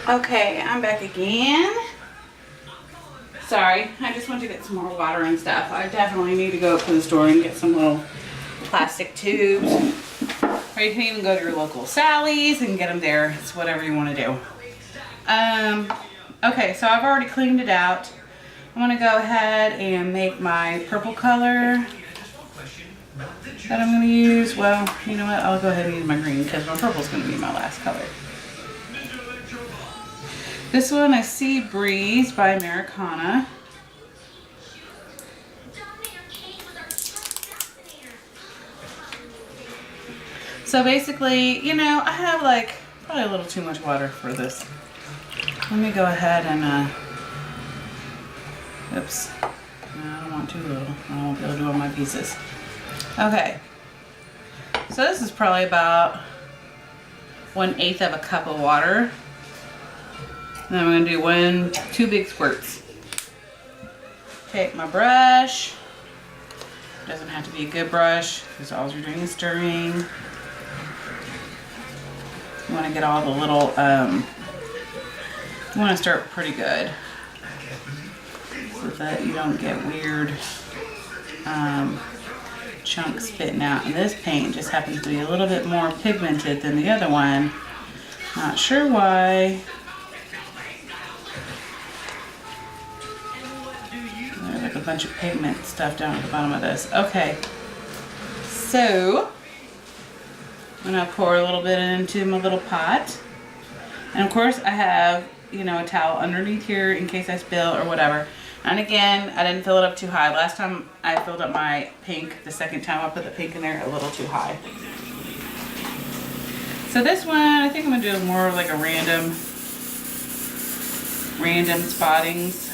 Okay, I'm back again. Sorry, I just went to get some more water and stuff. I definitely need to go up to the store and get some little plastic tubes. Or you can even go to your local Sally's and get them there. It's whatever you want to do. Okay, so I've already cleaned it out. I'm going to go ahead and make my purple color that I'm going to use. Well, you know what? I'll go ahead and use my green because my purple is going to be my last color. This one is Sea Breeze by Americana. So basically, you know, I have like probably a little too much water for this. Let me go ahead and, oops. No, I don't want too little. I won't be able to do all my pieces. Okay. So this is probably about 1/8 of a cup of water. And then I'm going to do 2 big squirts. Take my brush. Doesn't have to be a good brush because all you're doing is stirring. You want to get all the little, you want to stir it pretty good so that you don't get weird chunks spitting out. And this paint just happens to be a little bit more pigmented than the other one. Not sure why. There's like a bunch of pigment stuff down at the bottom of this. Okay, so I'm gonna pour a little bit into my little pot. And of course I have, you know, a towel underneath here in case I spill or whatever. And again, I didn't fill it up too high. Last time I filled up my pink, the second time I put the pink in there a little too high. So this one, I think I'm gonna do more of like a random spottings.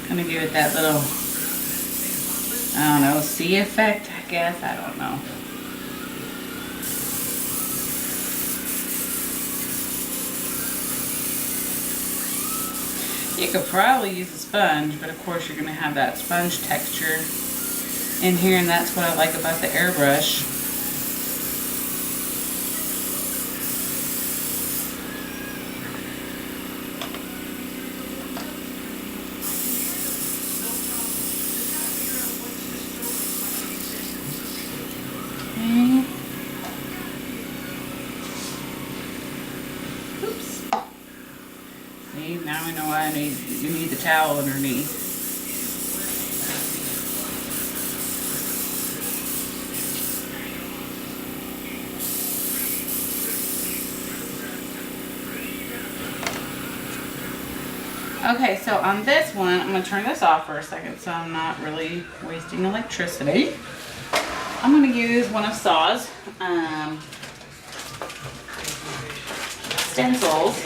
Gonna give it that little, I don't know, sea effect, I guess. I don't know. You could probably use a sponge, but of course you're gonna have that sponge texture in here, and that's what I like about the airbrush. Now we know why you need the towel underneath. Okay, so on this one, I'm going to turn this off for a second so I'm not really wasting electricity. I'm going to use one of SaCrafters stencils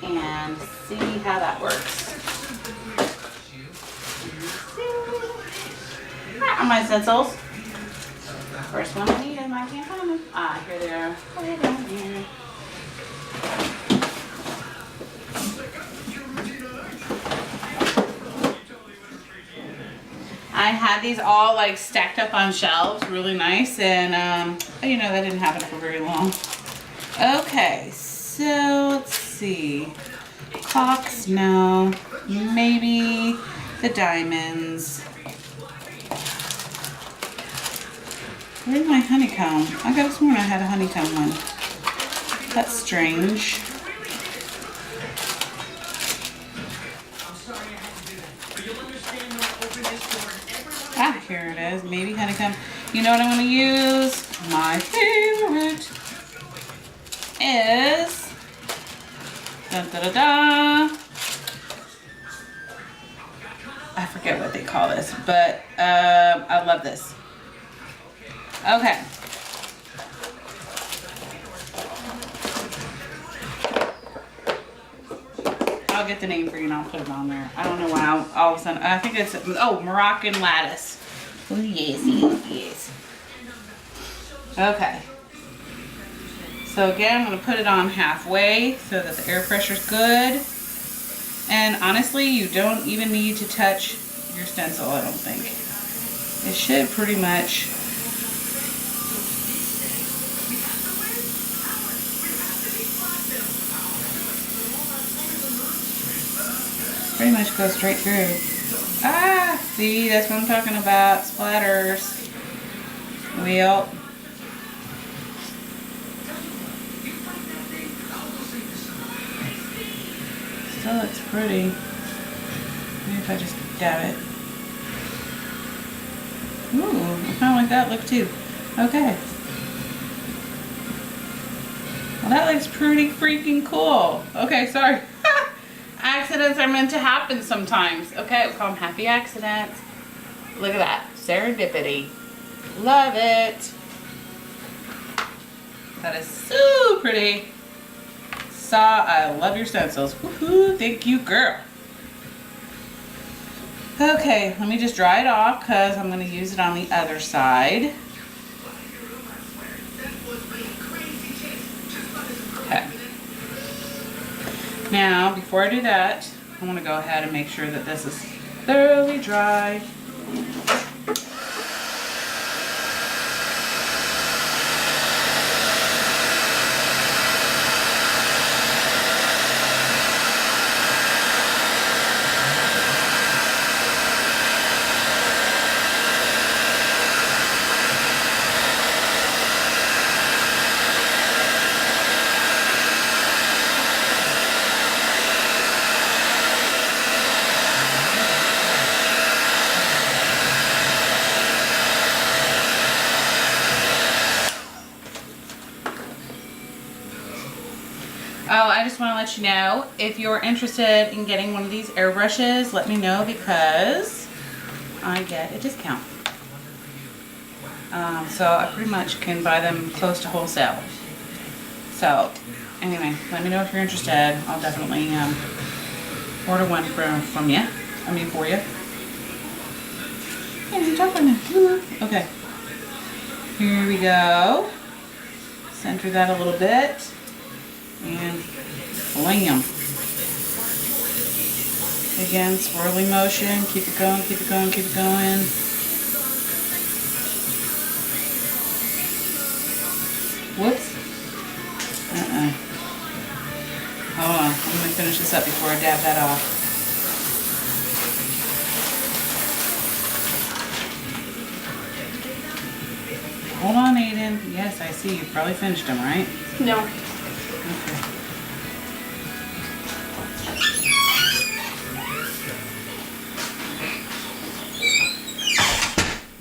and see how that works. Here are my stencils. First one I need is I can't find them. Ah, here they are. Way down here. I had these all like stacked up on shelves, really nice, and you know, that didn't happen for very long. Okay, so let's see. Clocks, no. Maybe the diamonds. Where's my honeycomb? I could have sworn I had a honeycomb one. That's strange. Ah, here it is. Maybe honeycomb. You know what I'm going to use? My favorite is dun, da, da, da. I forget what they call this, but I love this. Okay. I'll get the name for you and I'll put it on there. I don't know why all of a sudden, I think it's, oh, Moroccan lattice. Oh yes, yes, yes. Okay. So again, I'm going to put it on halfway so that the air pressure's good. And honestly, you don't even need to touch your stencil, I don't think. It should pretty much go straight through. Ah, see, that's what I'm talking about. Splatters. Well, still looks pretty. Maybe if I just dab it. Ooh, I kind of like that look too. Okay. Well, that looks pretty freaking cool. Okay, sorry. Accidents are meant to happen sometimes. Okay, we'll call them happy accidents. Look at that. Serendipity. Love it. That is so pretty. Saw, I love your stencils. Woohoo, thank you, girl. Okay, let me just dry it off because I'm going to use it on the other side. Okay. Now, before I do that, I want to go ahead and make sure that this is thoroughly dry. Oh, I just want to let you know, if you're interested in getting one of these airbrushes, let me know because I get a discount. So I pretty much can buy them close to wholesale. So anyway, let me know if you're interested. I'll definitely order one from you. I mean for you. Okay. Here we go. Center that a little bit. And blam. Again, swirling motion. Keep it going, keep it going, keep it going. Whoops. Hold on. I'm going to finish this up before I dab that off. Hold on, Aiden. Yes, I see. You probably finished them, right? No. Okay.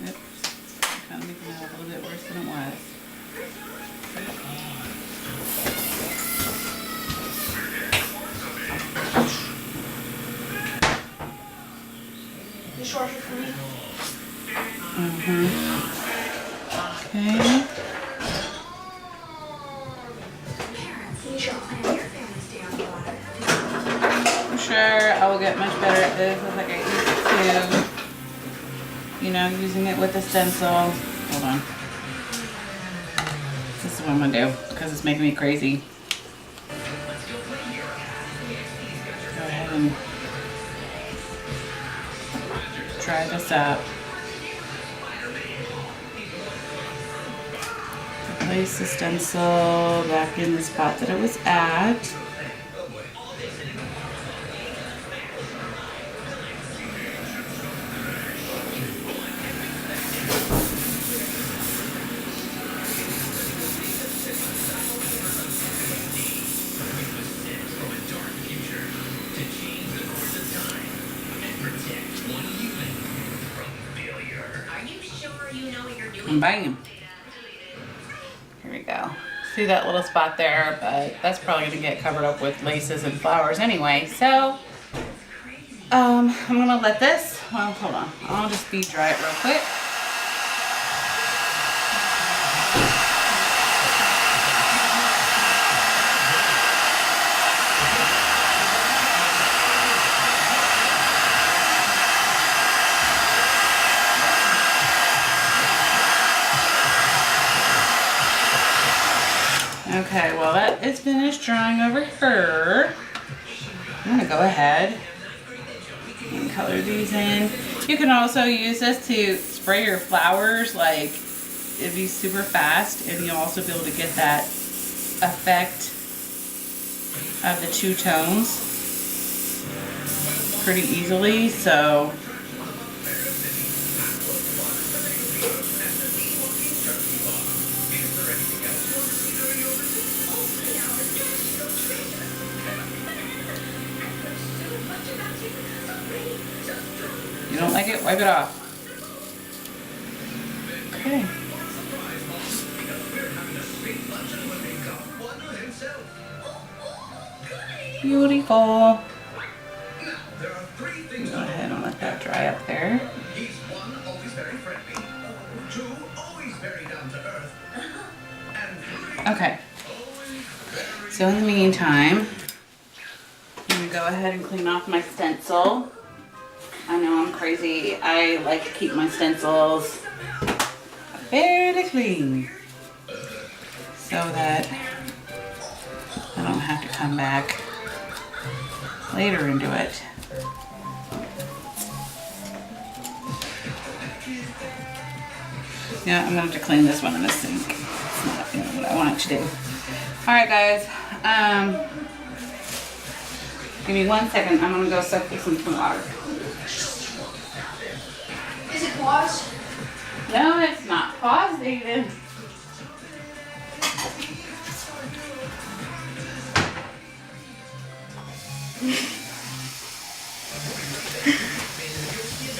Oops. Kind of making it a little bit worse than it was. The shorter for me. Okay. I'm sure I will get much better at this as I get used to, you know, using it with the stencil. Hold on. This is what I'm gonna do because it's making me crazy. Go ahead and try this out. Place the stencil back in the spot that it was at. And bam. Here we go. See that little spot there, but that's probably going to get covered up with laces and flowers anyway. So, I'm going to let this, well, hold on. I'll just bead dry it real quick. Okay, well that is finished drying over here. I'm gonna go ahead and color these in. You can also use this to spray your flowers, like it'd be super fast, and you'll also be able to get that effect of the two tones pretty easily. So you don't like it, wipe it off. Okay. Beautiful. Go ahead and let that dry up there. Okay. So in the meantime, I'm gonna go ahead and clean off my stencil. I know I'm crazy. I like to keep my stencils fairly clean so that I don't have to come back later and do it. Yeah, I'm going to clean this one in the sink. It's not, what I want it to do. Alright guys, give me 1 second. I'm going to go soak this in some water. Is it paused? No, it's not paused even.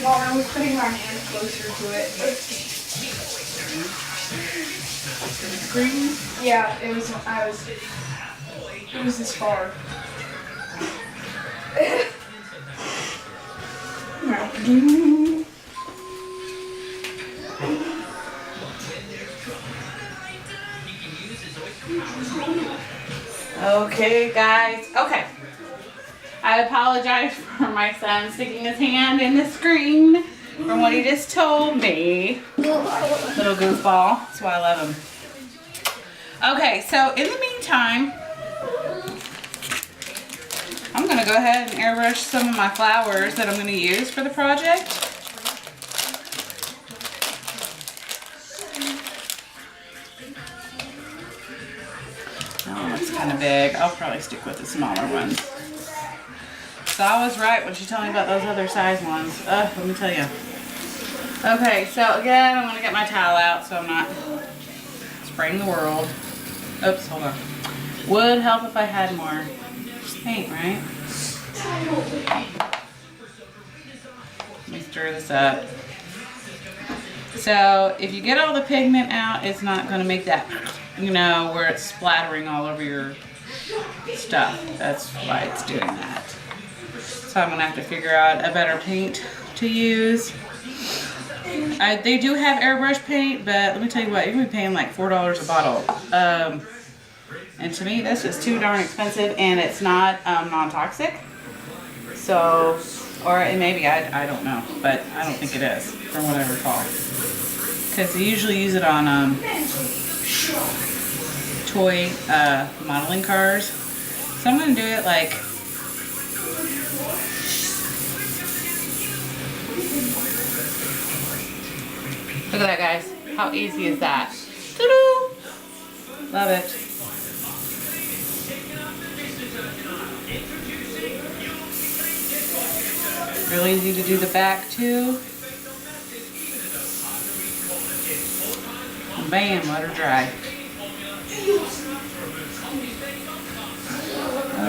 Well, I was putting my hand closer to it. Green? Yeah, it was this far. Okay, guys. Okay. I apologize for my son sticking his hand in the screen from what he just told me. Little goofball. That's why I love him. Okay, so in the meantime, I'm going to go ahead and airbrush some of my flowers that I'm going to use for the project. That one looks kind of big. I'll probably stick with the smaller ones. So I was right when she told me about those other size ones. Let me tell you. Okay, so again, I'm going to get my towel out so I'm not spraying the world. Oops, hold on. Would help if I had more paint, right? Let me stir this up. So if you get all the pigment out, it's not going to make that, where it's splattering all over your stuff. That's why it's doing that. So I'm going to have to figure out a better paint to use. They do have airbrush paint, but let me tell you what, you're going to be paying like $4 a bottle. And to me, this is too darn expensive, and it's not non-toxic. So, or it may be, I don't know, but I don't think it is, from what I recall. Because they usually use it on toy modeling cars. So I'm going to do it like, look at that, guys. How easy is that? Doo-doo! Love it. Really easy to do the back too. And bam, let her dry.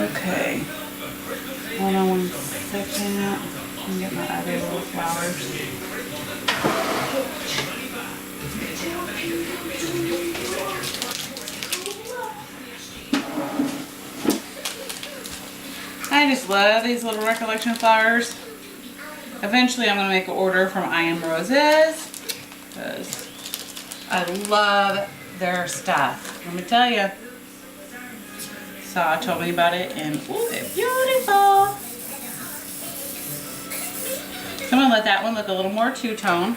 Okay. Hold on 1 second. Let me get my other little flowers. I just love these little recollection flowers. Eventually I'm going to make an order from I Am Roses because I love their stuff. Let me tell you. Saw told me about it and ooh, they're beautiful. So I'm going to let that one look a little more two-tone.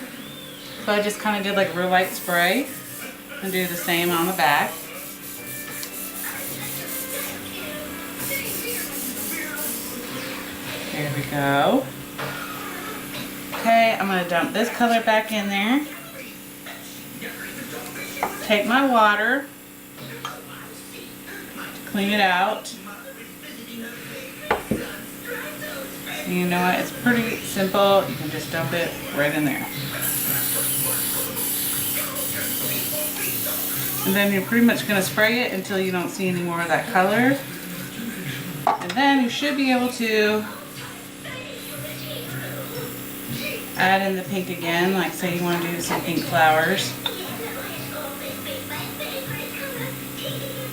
So I just kind of did like a real light spray and do the same on the back. There we go. Okay, I'm going to dump this color back in there. Take my water, clean it out. And you know what? It's pretty simple. You can just dump it right in there. And then you're pretty much going to spray it until you don't see any more of that color. And then you should be able to add in the pink again, like say you want to do some pink flowers.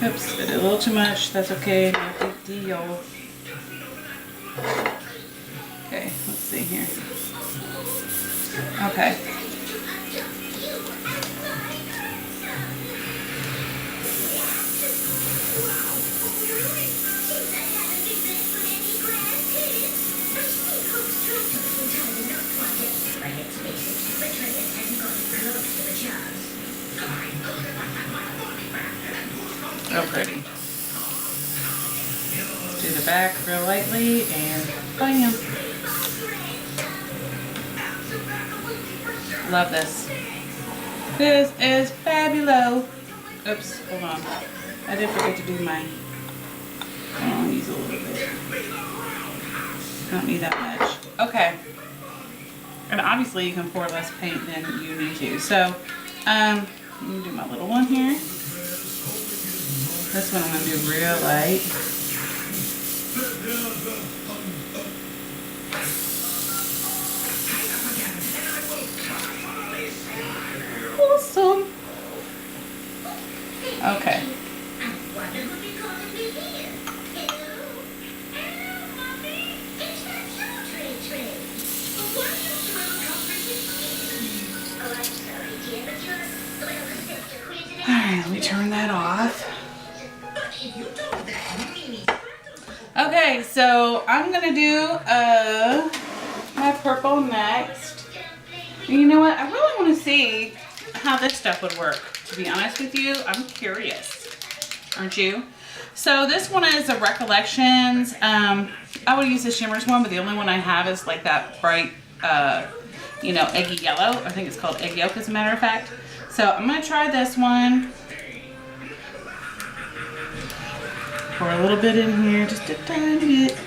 Oops, I did a little too much. That's okay, no big deal. Okay, let's see here. Okay. So pretty. Do the back real lightly and bam. Love this. This is fabulous. Oops, hold on. I did forget to do my, I'll use a little bit. Don't need that much. Okay. And obviously you can pour less paint than you need to. So, I'm going to do my little one here. This one I'm going to do real light. Awesome. Okay. Alright, let me turn that off. Okay, so I'm gonna do my purple next. And you know what? I really want to see how this stuff would work. To be honest with you, I'm curious. Aren't you? So this one is a Recollections. I would use the Shimmers one, but the only one I have is like that bright, you know, eggy yellow. I think it's called egg yolk, as a matter of fact. So I'm gonna try this one. Pour a little bit in here, just a tiny bit.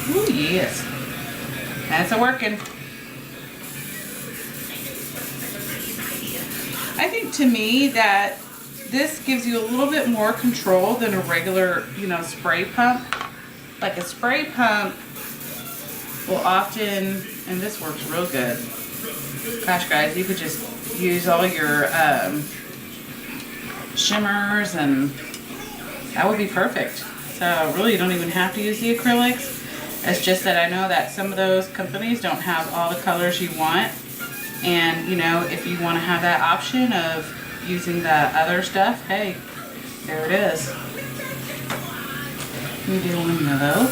Ooh, yes. That's a working. I think to me that this gives you a little bit more control than a regular, you know, spray pump. Like a spray pump will often, and this works real good. Gosh, guys, you could just use all your shimmers and that would be perfect. So really you don't even have to use the acrylics. It's just that I know that some of those companies don't have all the colors you want. And you know, if you want to have that option of using the other stuff, hey, there it is. Let me do one yellow.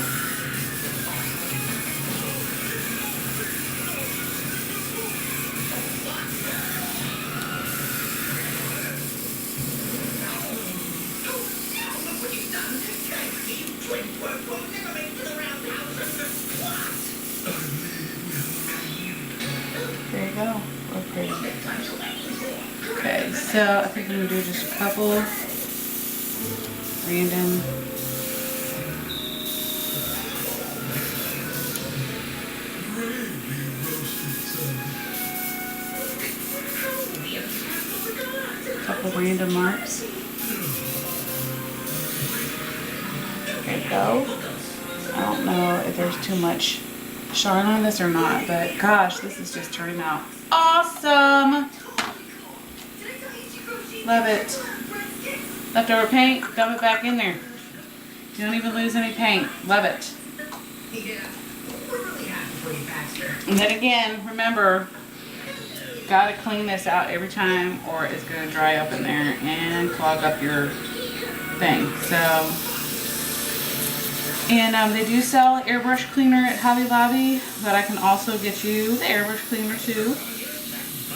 There you go. Real pretty. Okay, so I think I'm gonna do just a couple random. Couple random marks. There you go. I don't know if there's too much shine on this or not, but gosh, this is just turning out awesome. Love it. Leftover paint, dump it back in there. You don't even lose any paint. Love it. And then again, remember, gotta clean this out every time or it's gonna dry up in there and clog up your thing. So, and they do sell airbrush cleaner at Hobby Lobby, but I can also get you the airbrush cleaner too.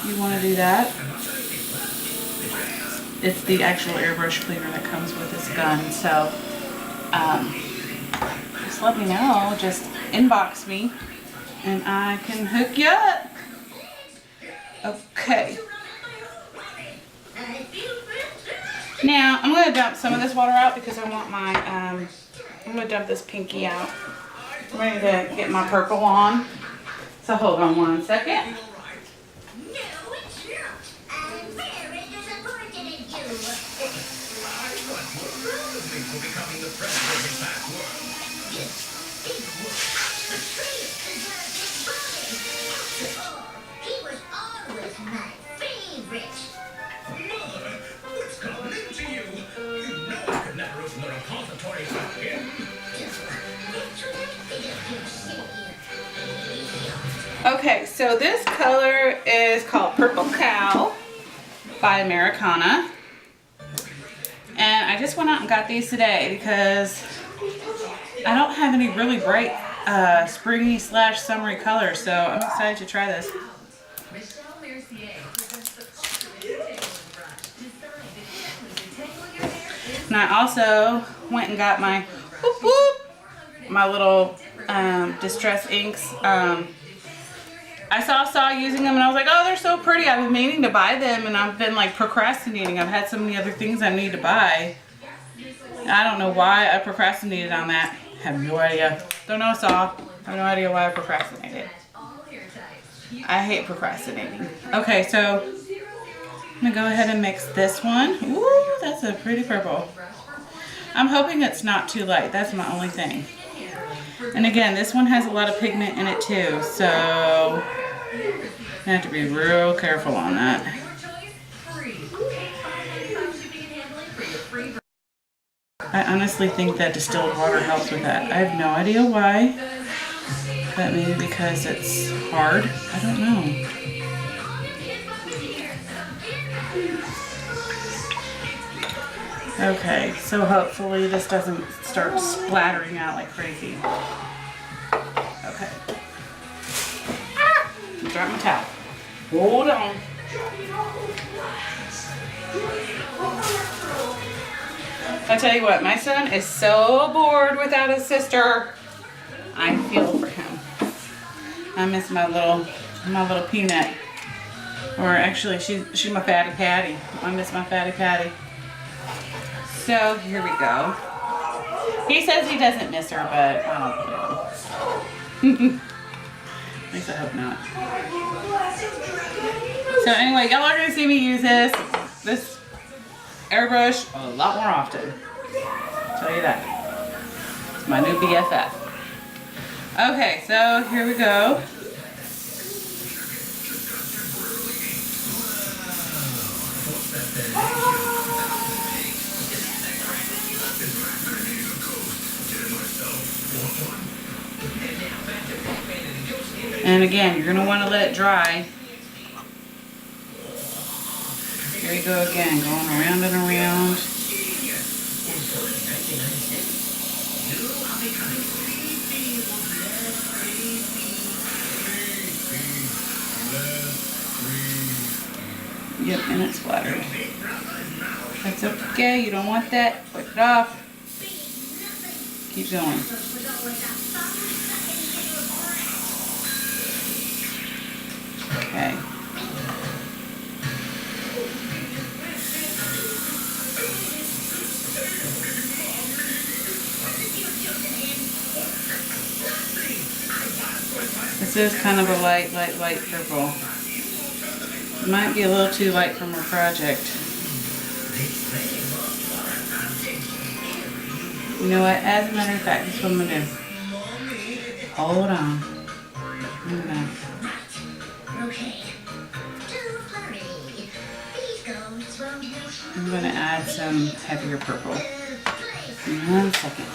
You want to do that. It's the actual airbrush cleaner that comes with this gun. So just let me know. Just inbox me and I can hook you up. Okay. Now I'm going to dump some of this water out because I want my, I'm going to dump this pinky out. I'm ready to get my purple on. So hold on one second. Okay, so this color is called Purple Cow by Americana. And I just went out and got these today because I don't have any really bright springy / summery colors, so I'm excited to try this. And I also went and got my whoop whoop, my little distress inks. I saw using them and I was like, oh, they're so pretty. I've been meaning to buy them and I've been like procrastinating. I've had so many other things I need to buy. I don't know why I procrastinated on that. I have no idea. Don't know, I have no idea why I procrastinated. I hate procrastinating. Okay, so I'm gonna go ahead and mix this one. Ooh, that's a pretty purple. I'm hoping it's not too light. That's my only thing. And again, this one has a lot of pigment in it too, so I have to be real careful on that. I honestly think that distilled water helps with that. I have no idea why, but maybe because it's hard. I don't know. Okay, so hopefully this doesn't start splattering out like crazy. Okay. Ah! Drop my towel. Hold on. I tell you what, my son is so bored without his sister. I feel for him. I miss my little peanut. Or actually, she's my fatty patty. I miss my fatty patty. So here we go. He says he doesn't miss her, but I don't believe him. At least I hope not. So anyway, y'all are gonna see me use this airbrush a lot more often. I'll tell you that. It's my new BFF. Okay, so here we go. And again, you're going to want to let it dry. Here we go again, going around and around. Yep, and it's splattered. That's okay, you don't want that. Wipe it off. Keep going. Okay. This is kind of a light purple. It might be a little too light for my project. You know what? As a matter of fact, this is what I'm going to do. Hold on. I'm going to add some heavier purple. In 1 second.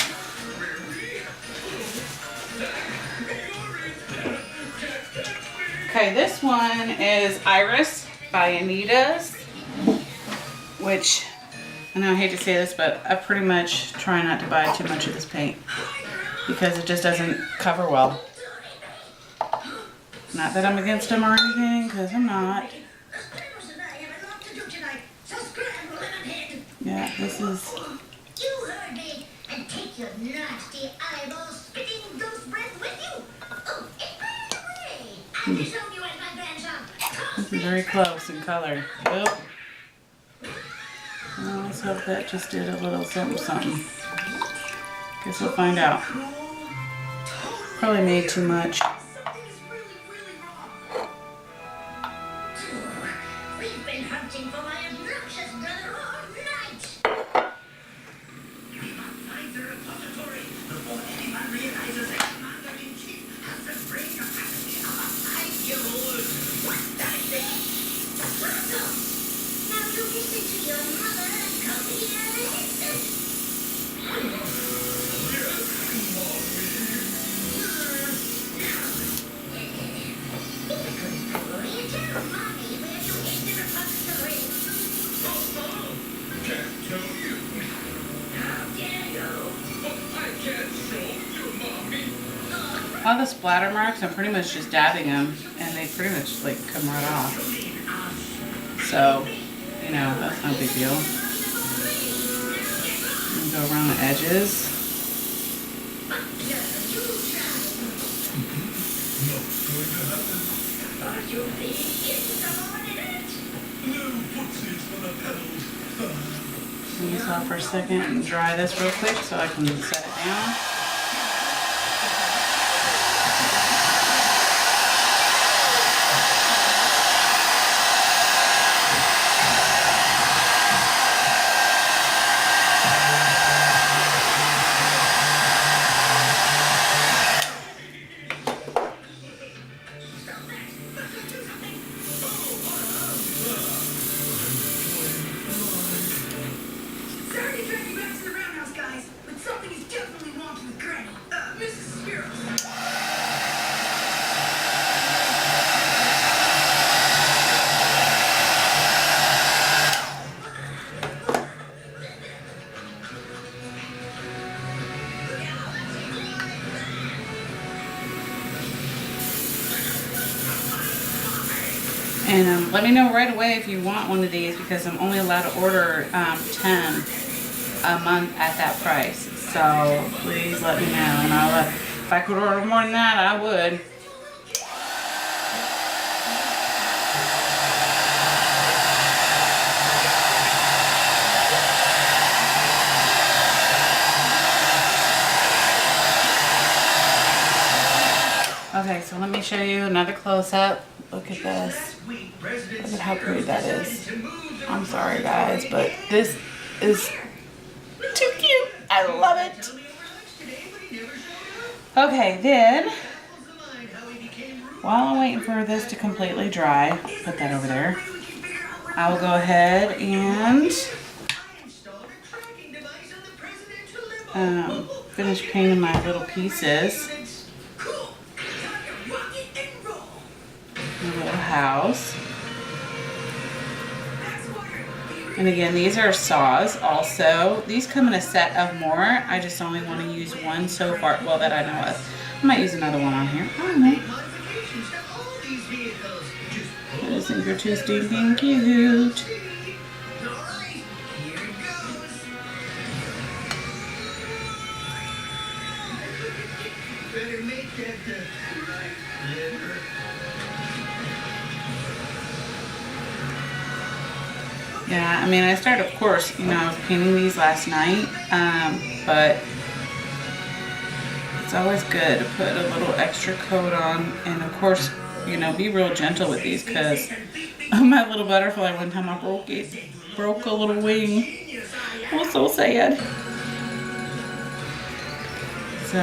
Okay, this one is Iris by Anita's, which, I know I hate to say this, but I pretty much try not to buy too much of this paint because it just doesn't cover well. Not that I'm against them or anything, because I'm not. This is... You heard me, and take your nasty eyeballs spitting ghost breath with you. Oh, and by the way, I disown you as my grandson. This is very close in color. Yep. Well, let's hope that just did a little something something. Guess we'll find out. Probably made too much. Something is really, really wrong. We've been hunting for my obnoxious brother all night. We must find the repository before anyone realizes that Commander-in-Chief has the brain capacity of a 5-year-old. What the thing? Now you listen to your mother and come here in an instant. Tell Mommy where you hid the repository. Can't tell you. How dare you? I can't show you, Mommy. All the splatter marks, I'm pretty much just dabbing them, and they pretty much like come right off. So, you know, that's no big deal. And go around the edges. Are you being insubordinate? No footsies for the pedals. Leave this off for a second and dry this real quick so I can set it down. Sorry to drag you back to the roundhouse, guys, but something is definitely wrong with Granny. Mrs. Spears. And let me know right away if you want one of these because I'm only allowed to order 10 a month at that price. So please let me know. And if I could order more than that, I would. Okay, so let me show you another close-up. Look at this. Look at how pretty that is. I'm sorry guys, but this is too cute. I love it. Okay, then while I'm waiting for this to completely dry, put that over there. I will go ahead and finish painting my little pieces. My little house. And again, these are saws also. These come in a set of more. I just only want to use one so far, well, that I know of. I might use another one on here. I don't know. I just think they're too stinking cute. Better make that right letter. Yeah, I mean, I started, of course, you know, I was painting these last night, but it's always good to put a little extra coat on, and of course, you know, be real gentle with these, because my little butterfly, one time I broke a little wing. It was so sad. So,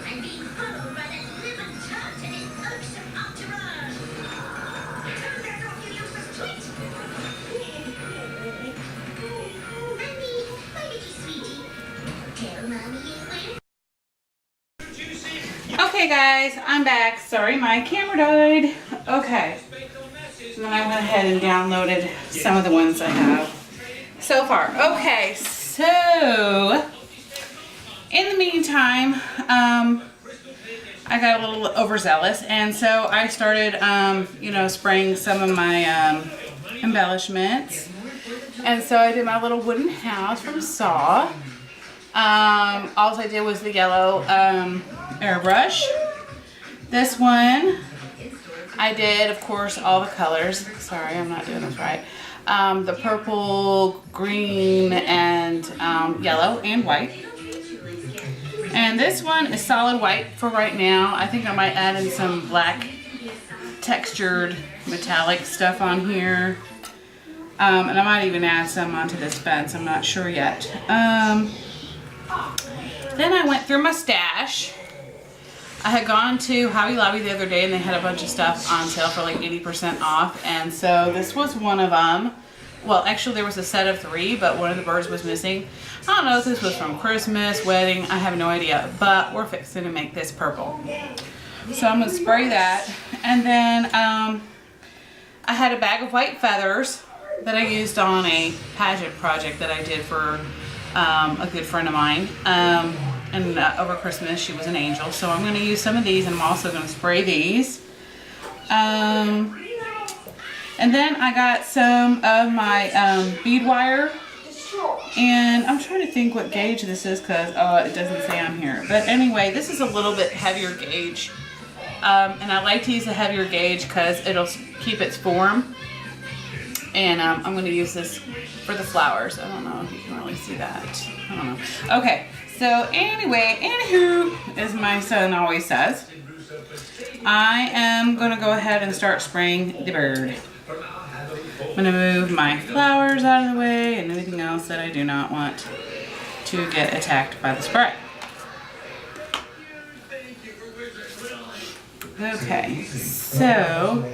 I'm being followed by that living tart and his irksome entourage. Turn that off, you useless twit! Mommy, why did you, sweetie? Tell Mommy you went. okay guys, I'm back. Sorry, my camera died. Okay. And then I went ahead and downloaded some of the ones I have so far. Okay, so in the meantime, I got a little overzealous, and so I started, you know, spraying some of my embellishments. And so I did my little wooden house from Saw. All I did was the yellow airbrush. This one, I did, of course, all the colors. Sorry, I'm not doing this right. The purple, green, and yellow, and white. And this one is solid white for right now. I think I might add in some black textured metallic stuff on here. And I might even add some onto this fence. I'm not sure yet. Then I went through my stash. I had gone to Hobby Lobby the other day and they had a bunch of stuff on sale for like 80% off. And so this was one of them. Well, actually there was a set of 3, but one of the birds was missing. I don't know if this was from Christmas, wedding, I have no idea. But we're fixing to make this purple. So I'm going to spray that. And then I had a bag of white feathers that I used on a pageant project that I did for a good friend of mine. And over Christmas she was an angel. So I'm going to use some of these and I'm also going to spray these. And then I got some of my bead wire. And I'm trying to think what gauge this is because it doesn't say on here. But anyway, this is a little bit heavier gauge. And I like to use a heavier gauge because it'll keep its form. And I'm going to use this for the flowers. I don't know if you can really see that. I don't know. Okay, so anyway, anywho, as my son always says, I am going to go ahead and start spraying the bird. I'm going to move my flowers out of the way and anything else that I do not want to get attacked by the spray. Okay, so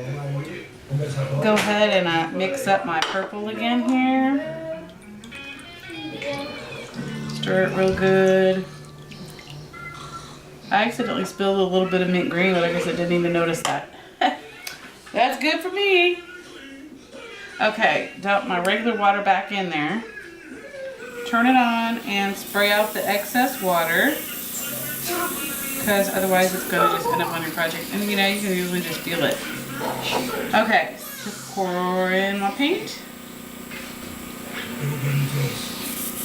go ahead and mix up my purple again here. Stir it real good. I accidentally spilled a little bit of mint green, but I guess I didn't even notice that. That's good for me. Okay, dump my regular water back in there. Turn it on and spray out the excess water, because otherwise it's going to just end up on your project. And you know, you can usually just feel it. Okay, so pour in my paint.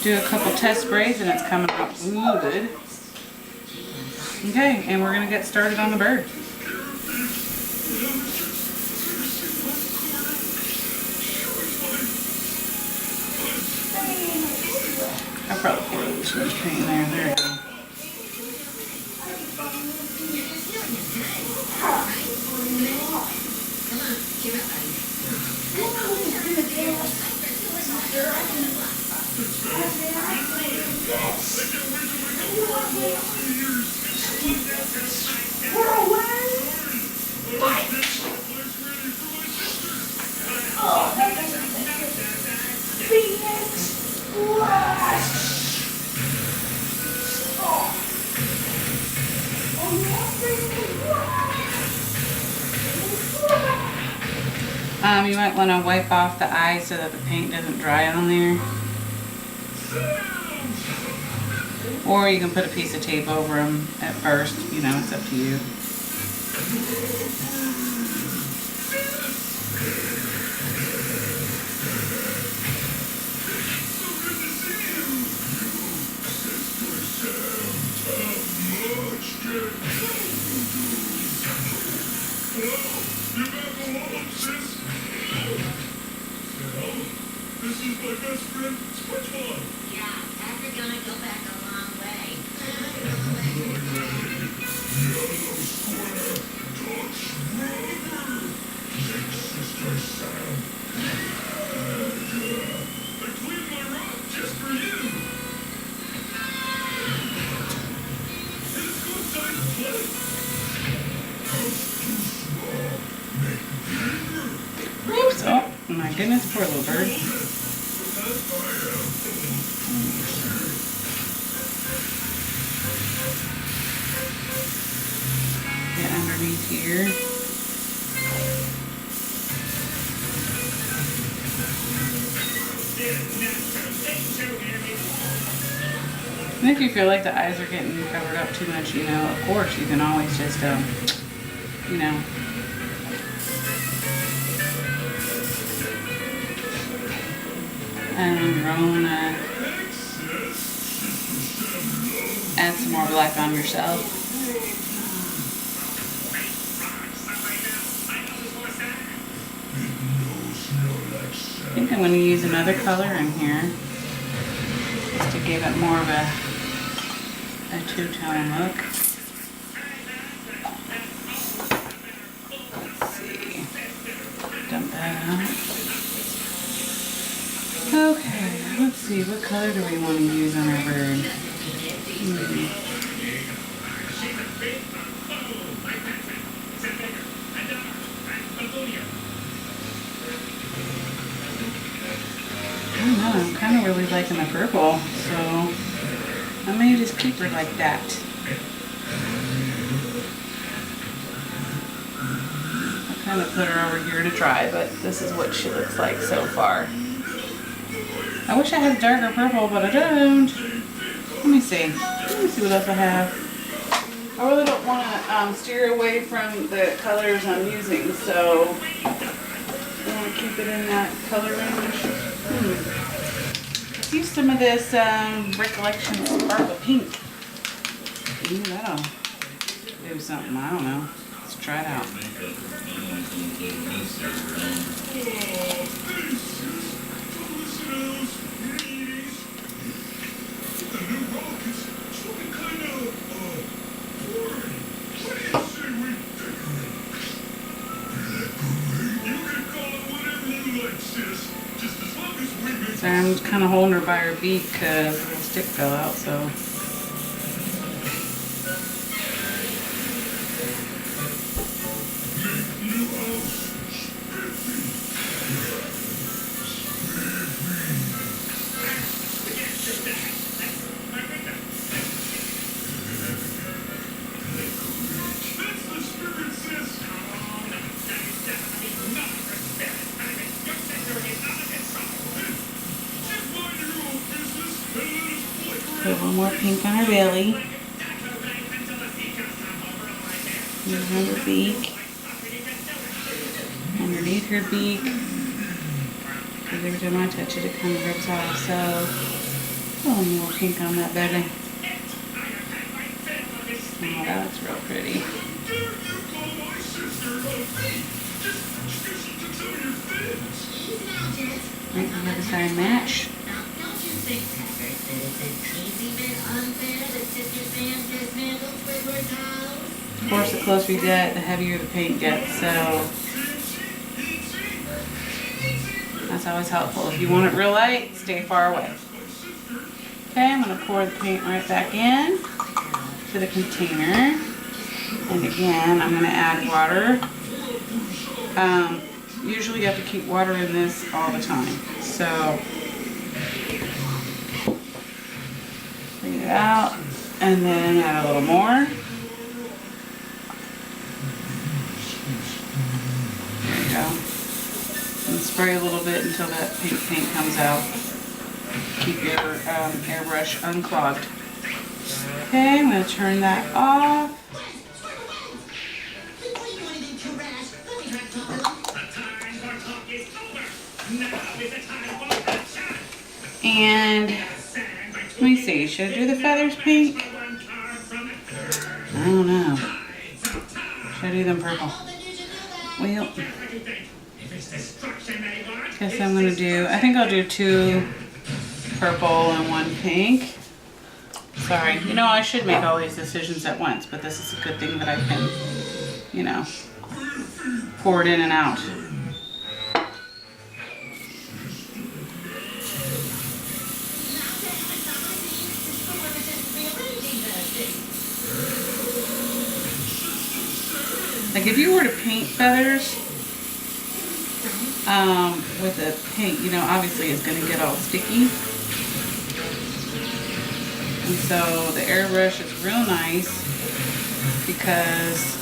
Do a couple test sprays and it's coming out good. Okay, and we're going to get started on the bird. I probably poured a little too much paint in there. There we go. You might want to wipe off the eyes so that the paint doesn't dry on there. Or you can put a piece of tape over them at first. You know, it's up to you. This is my best friend, SpongeBob. Yeah, Patrick gonna go back a long way. Yellow square, touch rubber. Big sister Sam. I cleaned my rock just for you. It's good time to play. House too small, make bigger. Oops, oh my goodness, poor little bird. Get underneath here. And if you feel like the eyes are getting covered up too much, you know, of course you can always just, you know, And on your own, add some more black on yourself. I think I'm going to use another color in here just to give it more of a two-tone look. Let's see. Dump that out. Okay, let's see. What color do we want to use on our bird? I don't know, I'm kind of really liking the purple, so I may just keep her like that. I kind of put her over here to dry, but this is what she looks like so far. I wish I had a darker purple, but I don't. Let me see. Let me see what else I have. I really don't want to steer away from the colors I'm using, so I want to keep it in that color range. Let's use some of this Recollection Sparkle Pink. Ooh, that'll do something. I don't know. Let's try it out. So I'm kind of holding her by her beak because the stick fell out, so. Put one more pink on her belly. Behind her beak. Underneath her beak. Because every time I touch it, it kind of rips off. So, a little more pink on that belly. Oh, that looks real pretty. Right, the other side match. Of course, the closer you get, the heavier the paint gets, so that's always helpful. If you want it real light, stay far away. Okay, I'm going to pour the paint right back in to the container. And again, I'm going to add water. Usually you have to keep water in this all the time. So, bring it out and then add a little more. There you go. And spray a little bit until that pink paint comes out. Keep your airbrush unclogged. Okay, I'm going to turn that off. And let me see, should I do the feathers pink? I don't know. Should I do them purple? Well, guess I'm gonna do, I think I'll do 2 purple and 1 pink. Sorry, you know, I should make all these decisions at once, but this is a good thing that I can, you know, pour it in and out. Like if you were to paint feathers with the paint, you know, obviously it's going to get all sticky. And so the airbrush is real nice because,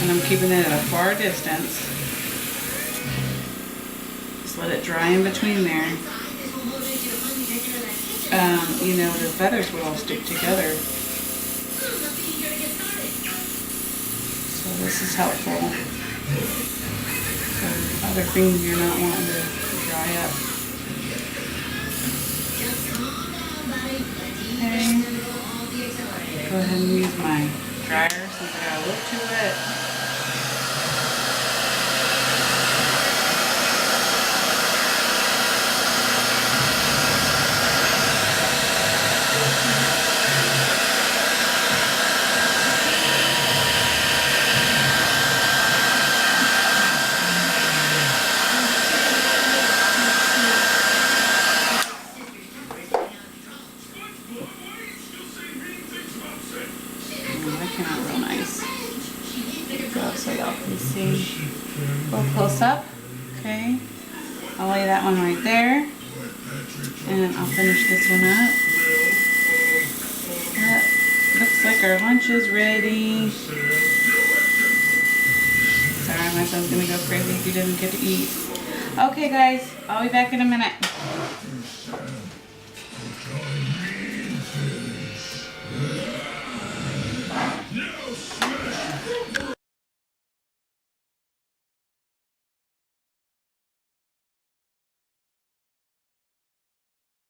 and I'm keeping it at a far distance. Just let it dry in between there. You know, the feathers will all stick together. So this is helpful. So other things you're not wanting to dry up. Okay. Go ahead and use my dryer since I got a little too wet. That came out real nice. Go so y'all can see. Go close up. Okay. I'll lay that one right there. And I'll finish this one up. That looks like our lunch is ready. Sorry, my son's gonna go crazy if he doesn't get to eat. Okay guys, I'll be back in a minute.